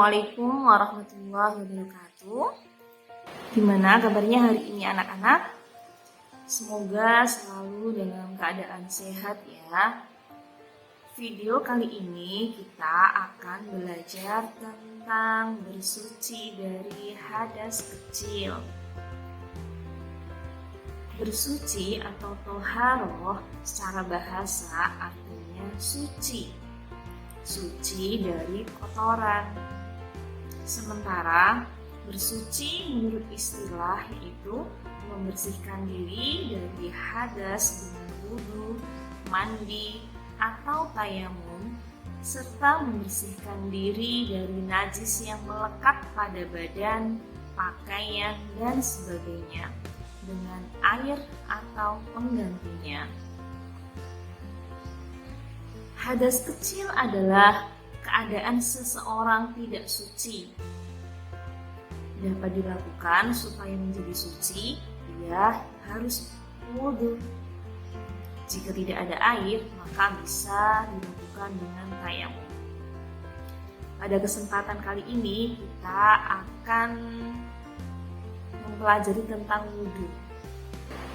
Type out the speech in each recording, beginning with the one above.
Assalamualaikum warahmatullahi wabarakatuh. Gimana kabarnya hari ini anak-anak? Semoga selalu dalam keadaan sehat ya. Video kali ini kita akan belajar tentang bersuci dari hadas kecil. Bersuci atau toharoh secara bahasa artinya suci. Suci dari kotoran. Sementara bersuci menurut istilah yaitu membersihkan diri dari hadas dengan wudu, mandi, atau tayamum, serta membersihkan diri dari najis yang melekat pada badan, pakaian, dan sebagainya dengan air atau penggantinya. Hadas kecil adalah keadaan seseorang tidak suci. Dapat dilakukan supaya menjadi suci, dia harus wudu. Jika tidak ada air, maka bisa dilakukan dengan tayamum. Pada kesempatan kali ini, kita akan mempelajari tentang wudu.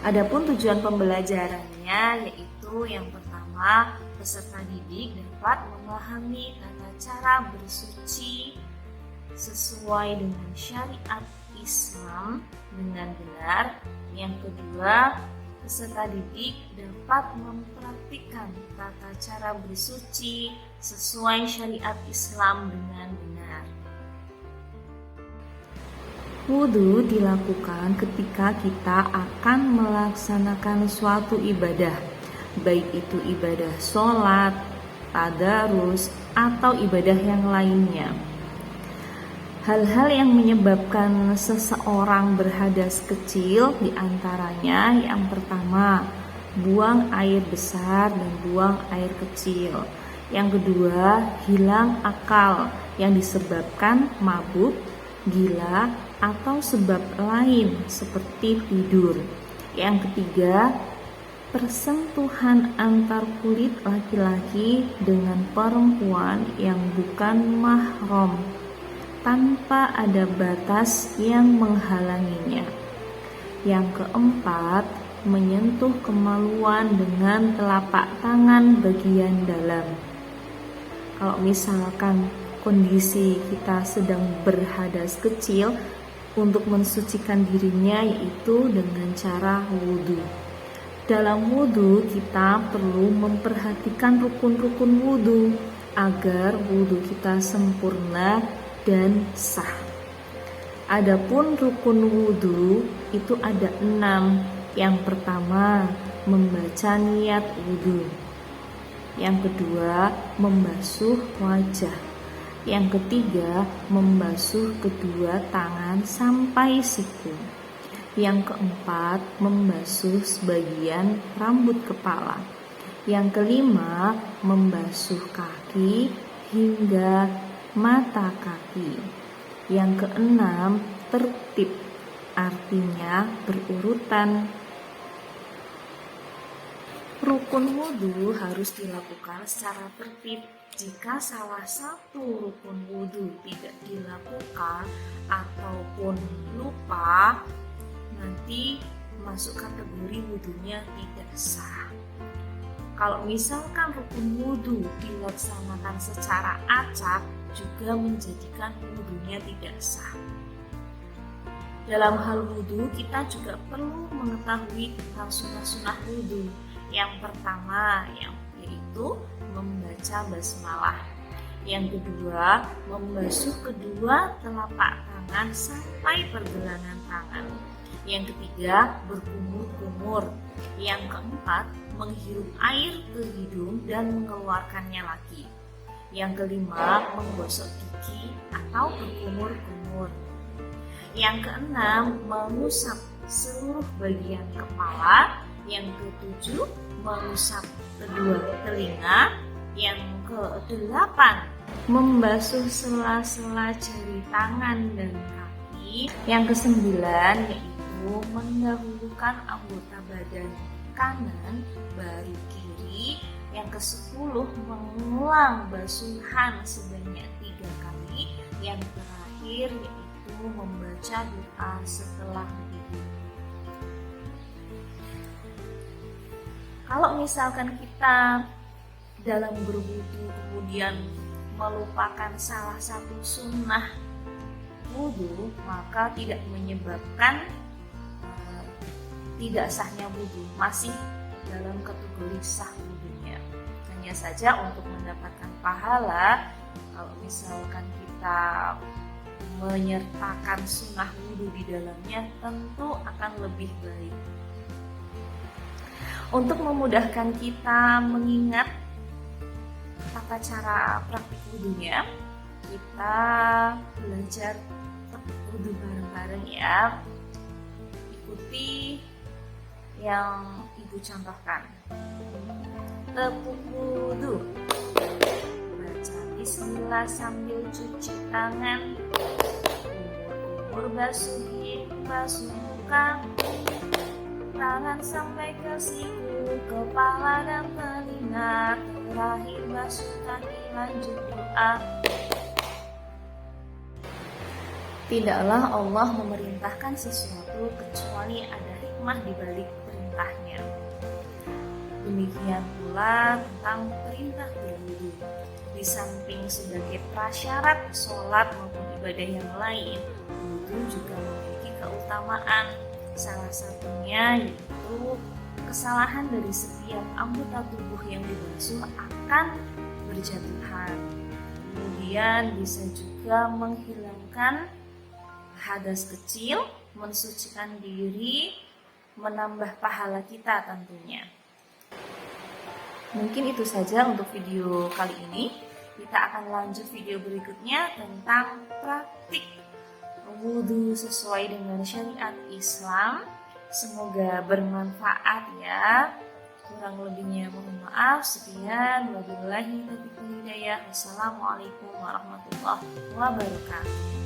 Adapun tujuan pembelajarannya yaitu yang pertama, peserta didik dapat memahami tata cara bersuci sesuai dengan syariat Islam dengan benar. Yang kedua, peserta didik dapat mempraktikkan tata cara bersuci sesuai syariat Islam dengan benar. Wudu dilakukan ketika kita akan melaksanakan suatu ibadah, baik itu ibadah sholat, tadarus, atau ibadah yang lainnya. Hal-hal yang menyebabkan seseorang berhadas kecil diantaranya yang pertama, buang air besar dan buang air kecil. Yang kedua, hilang akal yang disebabkan mabuk, gila, atau sebab lain seperti tidur. Yang ketiga, persentuhan antar kulit laki-laki dengan perempuan yang bukan mahram tanpa ada batas yang menghalanginya. Yang keempat, menyentuh kemaluan dengan telapak tangan bagian dalam. Kalau misalkan kondisi kita sedang berhadas kecil, untuk mensucikan dirinya yaitu dengan cara wudu. Dalam wudu kita perlu memperhatikan rukun-rukun wudu agar wudu kita sempurna dan sah. Adapun rukun wudu itu ada 6. Yang pertama, membaca niat wudu. Yang kedua, membasuh wajah. Yang ketiga, membasuh kedua tangan sampai siku. Yang keempat, membasuh sebagian rambut kepala. Yang kelima, membasuh kaki hingga mata kaki. Yang keenam, tertib, artinya berurutan. Rukun wudu harus dilakukan secara tertib. Jika salah satu rukun wudu tidak dilakukan ataupun lupa, nanti masuk kategori wudunya tidak sah. Kalau misalkan rukun wudu dilaksanakan secara acak, juga menjadikan wudunya tidak sah. Dalam hal wudu, kita juga perlu mengetahui tentang sunah-sunah wudu. Yang pertama, yaitu membaca basmalah. Yang kedua, membasuh kedua telapak tangan sampai pergelangan tangan. Yang ketiga, berkumur-kumur. Yang keempat, menghirup air ke hidung dan mengeluarkannya lagi. Yang kelima, menggosok gigi atau berkumur-kumur. Yang keenam, mengusap seluruh bagian kepala. Yang ketujuh, mengusap kedua telinga. Yang kedelapan, membasuh sela-sela jari tangan dan kaki. Yang kesembilan yaitu mendahulukan anggota badan kanan baru kiri. Yang ke-10, mengulang basuhan sebanyak 3 kali. Yang terakhir yaitu membaca doa setelah wudu. Kalau misalkan kita dalam berwudu kemudian melupakan salah satu sunnah wudu, maka tidak menyebabkan tidak sahnya wudu, masih dalam kategori sah wudunya. Hanya saja untuk mendapatkan pahala, kalau misalkan kita menyertakan sunnah wudu di dalamnya, tentu akan lebih baik. Untuk memudahkan kita mengingat tata cara praktik wudunya, kita belajar wudu bareng-bareng ya. Ikuti yang Ibu contohkan. Tepuk wudu, baca bismillah sambil cuci tangan, kumur basuh muka, tangan sampai ke siku, kepala dan telinga, terakhir basuh kaki, lanjut doa. Tidaklah Allah memerintahkan sesuatu kecuali ada hikmah di balik perintahnya. Demikian pula tentang perintah berwudu. Di samping sebagai prasyarat sholat maupun ibadah yang lain, wudu juga memiliki keutamaan. Salah satunya yaitu kesalahan dari setiap anggota tubuh yang dibasuh akan berjatuhan. Kemudian bisa juga menghilangkan hadas kecil, mensucikan diri, menambah pahala kita tentunya. Mungkin itu saja untuk video kali ini. Kita akan lanjut video berikutnya tentang praktik wudu sesuai dengan syariat Islam. Semoga bermanfaat ya. Kurang lebihnya mohon maaf. Sekian, wabillahi taufiq wal hidayah. Wassalamualaikum warahmatullahi wabarakatuh.